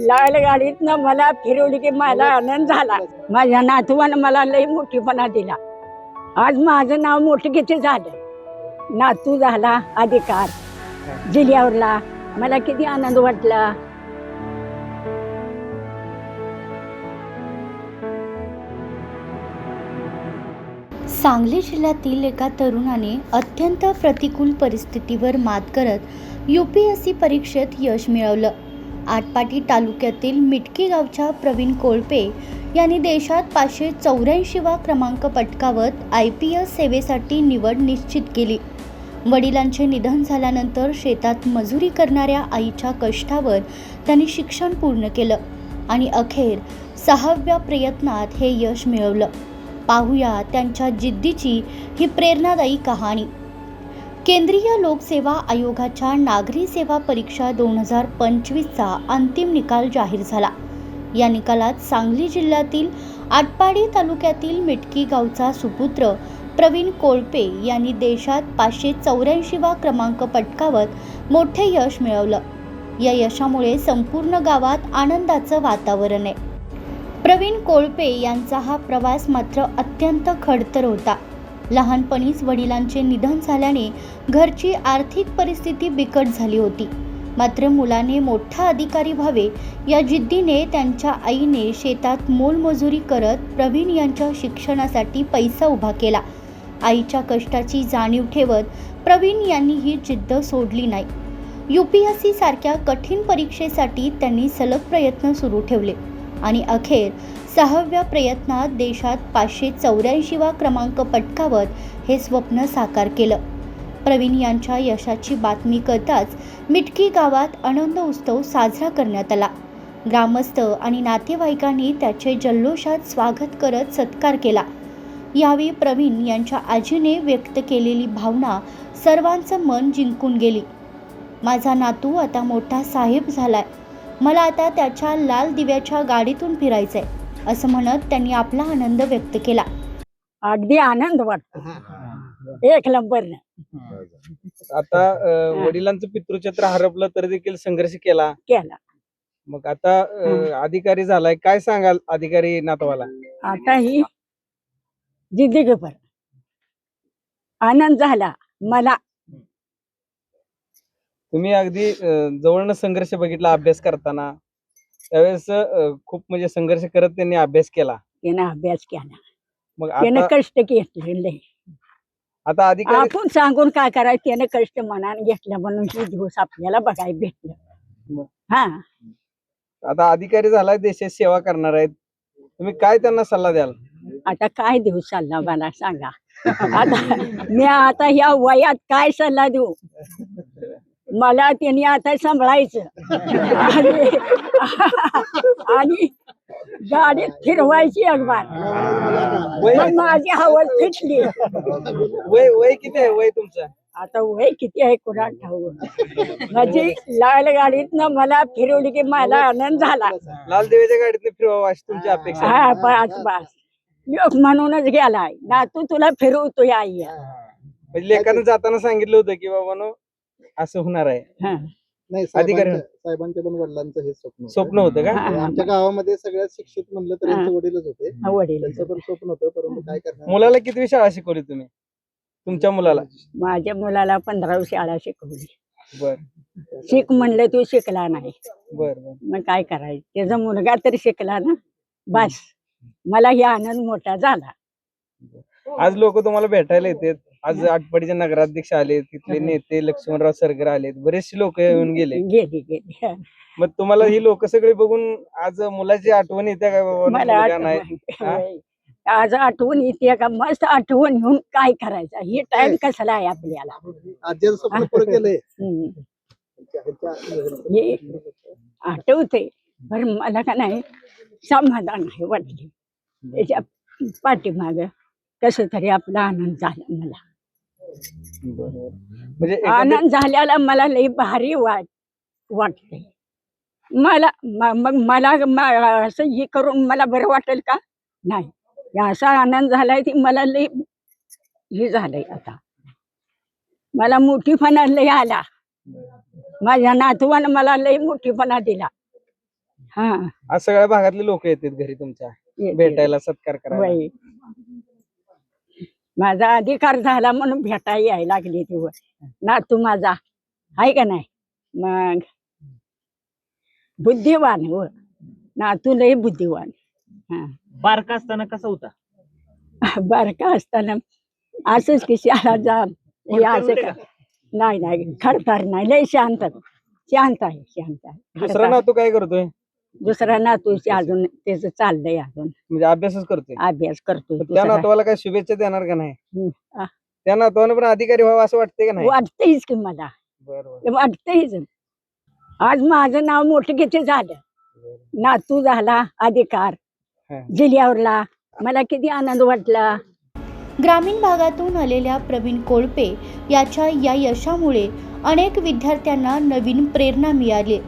लाल गाडीतनं मला फिरवली की मला आनंद झाला. माझ्या नातवानं मला लई मोठीपणा दिला. आज माझं नाव मोठं किती झालं. नातू झाला अधिकार जिल्ह्यावरला, मला किती आनंद वाटला. सांगली जिल्ह्यातील एका तरुणाने अत्यंत प्रतिकूल परिस्थितीवर मात करत UPSC परीक्षेत यश मिळवलं. आटपाडी तालुक्यातील मिटकी गावच्या प्रवीण कोळपे यांनी देशात 584वा क्रमांक पटकावत IPS सेवेसाठी निवड निश्चित केली. वडिलांचे निधन झाल्यानंतर शेतात मजुरी करणाऱ्या आईच्या कष्टावर त्यांनी शिक्षण पूर्ण केलं आणि अखेर 6व्या प्रयत्नात हे यश मिळवलं. पाहूया त्यांच्या जिद्दीची ही प्रेरणादायी कहाणी. केंद्रीय लोकसेवा आयोगाच्या नागरी सेवा परीक्षा 2025चा अंतिम निकाल जाहीर झाला. या निकालात सांगली जिल्ह्यातील आटपाडी तालुक्यातील मिटकी गावचा सुपुत्र प्रवीण कोळपे यांनी देशात 584वा क्रमांक पटकावत मोठे यश मिळवलं. या यशामुळे संपूर्ण गावात आनंदाचं वातावरण आहे. प्रवीण कोळपे यांचा हा प्रवास मात्र अत्यंत खडतर होता. लहानपणीच वडिलांचे निधन झाल्याने घरची आर्थिक परिस्थिती बिकट झाली होती. मात्र मुलाने मोठा अधिकारी व्हावे या जिद्दीने त्यांच्या आईने शेतात मोलमजुरी करत प्रवीण यांच्या शिक्षणासाठी पैसा उभा केला. आईच्या कष्टाची जाणीव ठेवत प्रवीण यांनी ही जिद्द सोडली नाही. UPSC सारख्या कठीण परीक्षेसाठी त्यांनी सलग प्रयत्न सुरू ठेवले आणि अखेर 6व्या प्रयत्नात देशात 584वा क्रमांक पटकावत हे स्वप्न साकार केलं. प्रवीण यांच्या यशाची बातमी कळताच मिटकी गावात आनंद उत्सव साजरा करण्यात आला. ग्रामस्थ आणि नातेवाईकांनी त्याचे जल्लोषात स्वागत करत सत्कार केला. यावेळी प्रवीण यांच्या आजीने व्यक्त केलेली भावना सर्वांचं मन जिंकून गेली. माझा नातू आता मोठा साहेब झालाय, मला आता त्याच्या लाल दिव्याच्या गाडीतून फिरायचंय, असं म्हणत त्यांनी आपला आनंद व्यक्त केला. अगदी आनंद वाटतो एक नंबर. आता वडिलांचं पितृक्षेत्र हरपलं तरी देखील संघर्ष केला. मग आता अधिकारी झालाय, काय सांगाल अधिकारी नातवाला? आता ही जिद्दी पर आनंद झाला मला. तुम्ही अगदी जवळनं संघर्ष बघितला अभ्यास करताना. त्यावेळेस खूप म्हणजे संघर्ष करत त्यांनी अभ्यास केला. त्यानं अभ्यास केला, मग त्यानं आता कष्ट घेतले. आता अधिकारी आपण सांगून काय करायचं, त्यानं कष्ट मनाने घेतलं म्हणून ही दिवस आपल्याला बघायला भेटलं. हा, आता अधिकारी झालाय, देशाची सेवा करणार आहेत, तुम्ही काय त्यांना सल्ला द्याल? आता काय देऊ सल्ला मला सांगा. आता मी आता ह्या वयात काय सल्ला देऊ. मला त्यांनी आता सांभाळायचं आणि गाडीत फिरवायची अगबार. माझी हवल फिटली. वय किती आहे वय तुमचं? आता वय किती आहे कुणा ठाऊक. माझी लाल गाडीतनं मला फिरवली की मला आनंद झाला. लाल देवीच्या गाडीतून फिरवावं अशी तुमची अपेक्षा? हा, बस लोक म्हणूनच गेलाय ना, तू तुला फिरवतो या आई. म्हणजे लेखानं जाताना सांगितलं होतं की बाबा असं होणार आहे. नाही, अधिकारी साहेबांच्या पण वडिलांचं हे स्वप्न होतं का? आमच्या गावामध्ये सगळ्यात शिक्षित म्हणलं तर यांचे वडीलच होते. वडील त्यांचं पण स्वप्न होतं, परंतु काय करणार. मुलाला किती शाळा शिकवली तुम्ही? तुमच्या मुलाला? माझ्या मुलाला 15वी शाळा शिकवली. बर शिक म्हणलं तू शिकला नाही, बर बर. मग काय करायचं. त्याचा मुलगा तरी शिकला ना, बस मला हे आनंद मोठा झाला. आज लोक तुम्हाला भेटायला येतात. आज आटपाडीचे नगराध्यक्ष आले, तिथले नेते लक्ष्मणराव सरगर आलेत, बरेचसे लोक येऊन गेले. गेली मग तुम्हाला ही लोक सगळे बघून आज मुलाची आठवण येते का बाबा? मला मुलगा नाही. आज आठवण येते का? मस्त आठवण घेऊन काय करायचं. ही टाइम कसला आहे आपल्याला. आजीचं स्वप्न पुरं केलंय. हे आठवते, पण मला का नाही समाधान आहे वाटले. त्याच्या पाठीमाग कस तरी आपला आनंद झाला. मला म्हणजे आनंद झाल्याला मला लई भारी वाटते. मला मग मला असं हे करून मला बरं वाटेल का? नाही, असा आनंद झालाय ती मला लई हे झालंय. आता मला मोठीपणा लई आला. माझ्या नातवानं मला लई मोठीपणा दिला. हा आज सगळ्या भागातले लोक येतात घरी तुमच्या येते. भेटायला, सत्कार करायला. वय माझा अधिकार झाला म्हणून भेटायला यायला लागली ती ना तू माझा आहे का नाही. मग बुद्धिवान हो ना तू लय बुद्धिवान. हा बारका असताना कसा होता? बारका असताना असंच की शाळा जा हे असं का नाही नाही खडतर नाही लय शांत शांत आहे शांत आहे. दुसरा खडतर. नातू काय करतोय? दुसरा नातूची अजून त्याचं चाललंय अजून म्हणजे अभ्यासच करतोय. अभ्यास करतोय त्या दुसरा. नातवाला काय शुभेच्छा देणार का नाही? आ, त्या नातवानं पण अधिकारी व्हावं असं वाटतंय का नाही? वाटतंयच की मला बरोबर. वाटतंयच. आज माझं नाव मोठं किती झालं. नातू झाला अधिकार हा. जिल्ह्यावरला मला किती आनंद वाटला. ग्रामीण भागातून आलेल्या प्रवीण कोळपे याच्या या यशामुळे अनेक विद्यार्थ्यांना नवीन प्रेरणा मिळाली.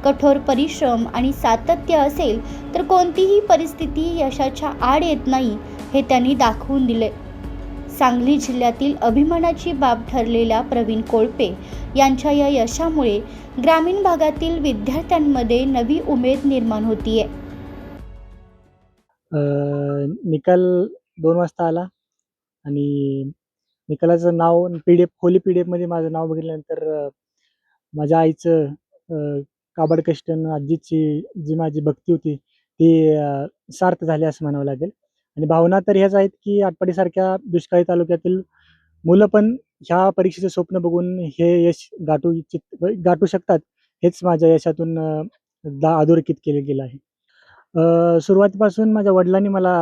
कठोर परिश्रम आणि सातत्य असेल तर कोणतीही परिस्थिती यशाच्या आड येत नाही हे त्यांनी दाखवून दिले. सांगली जिल्ह्यातील अभिमानाची बाब ठरलेल्या प्रवीण कोळपे यांच्या या यशामुळे ग्रामीण भागातील विद्यार्थ्यांमध्ये नवी उमेद निर्माण होतीये. निकाल 2 वाजता आला आणि निकालाचं नाव PDF होली PDF मध्ये माझं नाव बघितल्यानंतर माझ्या आईचं काबाड कष्ट आणि आजीची जी माझी भक्ती होती ती सार्थ झाली असं म्हणावं लागेल. आणि भावना तर ह्याच आहेत की आटपाडीसारख्या दुष्काळी तालुक्यातील मुलं पण ह्या परीक्षेचं स्वप्न बघून हे यश गाठू शकतात हेच माझ्या यशातून अधोरेखित केलं गेलं आहे. सुरुवातीपासून माझ्या वडिलांनी मला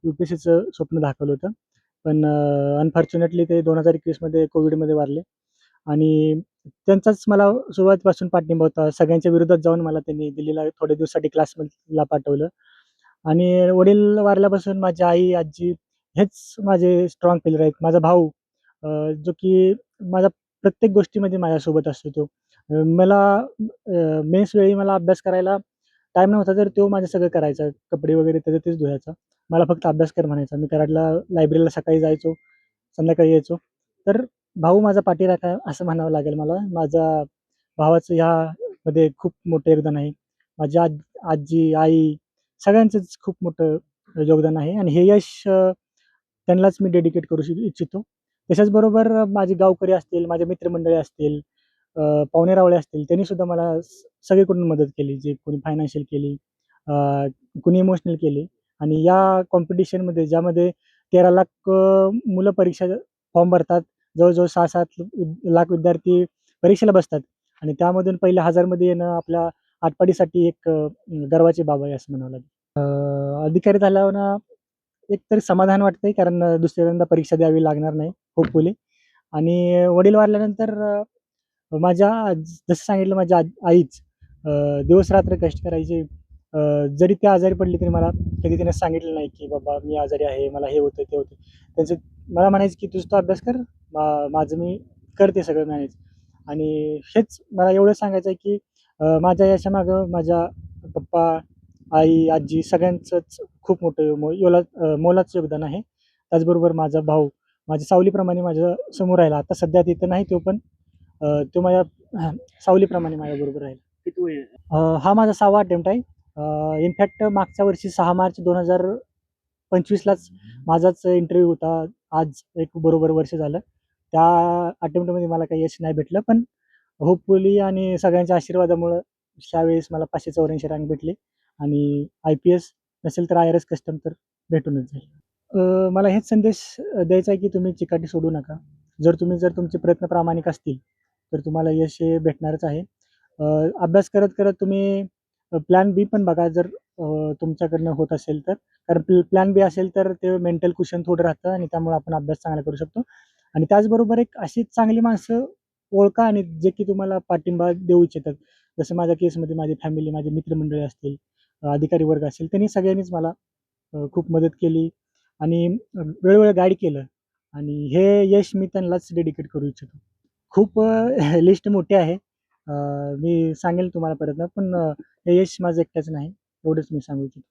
UPSCचं स्वप्न दाखवलं होतं. पण अनफॉर्च्युनेटली ते 2021 मध्ये कोविडमध्ये वारले आणि त्यांचाच मला सुरुवातीपासून पाठिंबा होता. सगळ्यांच्या विरोधात जाऊन मला त्यांनी दिल्लीला थोड्या दिवसासाठी क्लासला पाठवलं आणि वडील वारल्यापासून माझी आई, आजी हेच माझे स्ट्रॉंग पिलर आहेत. माझा भाऊ जो की माझ्या प्रत्येक गोष्टीमध्ये माझ्यासोबत असतो. तो मला मेन्स वेळी मला अभ्यास करायला टाईम नव्हता तर तो माझं सगळं करायचा. कपडे वगैरे त्याचं तेच धुवायचा. मला फक्त अभ्यास कर म्हणायचा. मी कराडला लायब्ररीला सकाळी जायचो, संध्याकाळी यायचो. तर भाऊ माझा पाठीराखा आहे असं म्हणावं लागेल मला. माझ्या भावाचं ह्यामध्ये खूप मोठं योगदान आहे. माझी आजी, आई सगळ्यांचंच खूप मोठं योगदान आहे आणि हे यश त्यांनाच मी डेडिकेट करू इच्छितो. तशाचबरोबर माझे गावकरी असतील, माझे मित्रमंडळी असतील, पाहुणे-रावळे असतील त्यांनीसुद्धा मला सगळीकडून मदत केली. जे कोणी फायनान्शियल केली, कोणी इमोशनल केली आणि या कॉम्पिटिशनमध्ये ज्यामध्ये 13 लाख मुलं परीक्षा फॉर्म भरतात. जवळजवळ 6-7 लाख विद्यार्थी परीक्षेला बसतात आणि त्यामधून पहिल्या 1000 मध्ये येणं आपल्या आटपाडीसाठी एक गर्वाची बाब आहे असं म्हणावं लागेल. अधिकारी झाल्यावर ना एकतरी समाधान वाटतंय कारण दुसऱ्यांदा परीक्षा द्यावी लागणार नाही होपफुली. आणि वडील वारल्यानंतर माझ्या जसं सांगितलं माझ्या आईच दिवस-रात्र कष्ट करायची. जरी ती आजारी पडली तरी मला कधी तिने सांगितलं नाही की बाबा मी आजारी आहे, मला हे होतं ते होतं. त्यांचं मला म्हणायचं की तुझं तू अभ्यास कर, माझं मी करते सगळं मॅनेज. आणि हेच मला एवढं सांगायचं आहे की माझ्या यशामागं माझ्या पप्पा, आई, आजी सगळ्यांचंच खूप मोठं मोलाचं योगदान आहे. त्याचबरोबर माझा भाऊ माझ्या सावलीप्रमाणे माझ्या समोर राहिला. आता सध्या तिथं नाही तो, पण तो माझ्या सावलीप्रमाणे माझ्याबरोबर राहिला. किती वय? हा माझा 6वा अटेम्प्ट आहे. इनफॅक्ट मागच्या वर्षी 6 मार्च 2025लाच माझाच इंटरव्ह्यू होता. आज एक बरोबर वर्ष झालं. त्या अटेम्प्टमध्ये मला काही यश नाही भेटलं, पण होपफुली आणि सगळ्यांच्या आशीर्वादामुळं त्यावेळेस मला 584 रँक भेटली आणि IPS नसेल तर IRS कस्टम तर भेटूनच जाईल. मला हेच संदेश द्यायचा आहे की तुम्ही चिकाटी सोडू नका. जर तुमचे प्रयत्न प्रामाणिक असतील तर तुम्हाला यश हे भेटणारच आहे. अभ्यास करत करत तुम्ही प्लॅन बी पण बघा जर तुमच्याकडनं होत असेल तर. कारण प्लॅन बी असेल तर ते मेंटल कुशन थोडं राहतं आणि त्यामुळे आपण अभ्यास चांगला करू शकतो. आणि त्याचबरोबर एक अशी चांगली माणसं ओळखा आणि जे की तुम्हाला पाठिंबा देऊ इच्छितात. जसं माझ्या केसमध्ये माझी फॅमिली, माझे मित्रमंडळी असतील, अधिकारी वर्ग असेल, त्यांनी सगळ्यांनीच मला खूप मदत केली आणि वेळोवेळी गाईड केलं आणि हे यश मी त्यांनाच डेडिकेट करू इच्छितो. खूप लिस्ट मोठी आहे. मी सांगेल तुम्हाला परत पण हे यश माझं एकट्याचं नाही, एवढंच मी सांगू इच्छितो.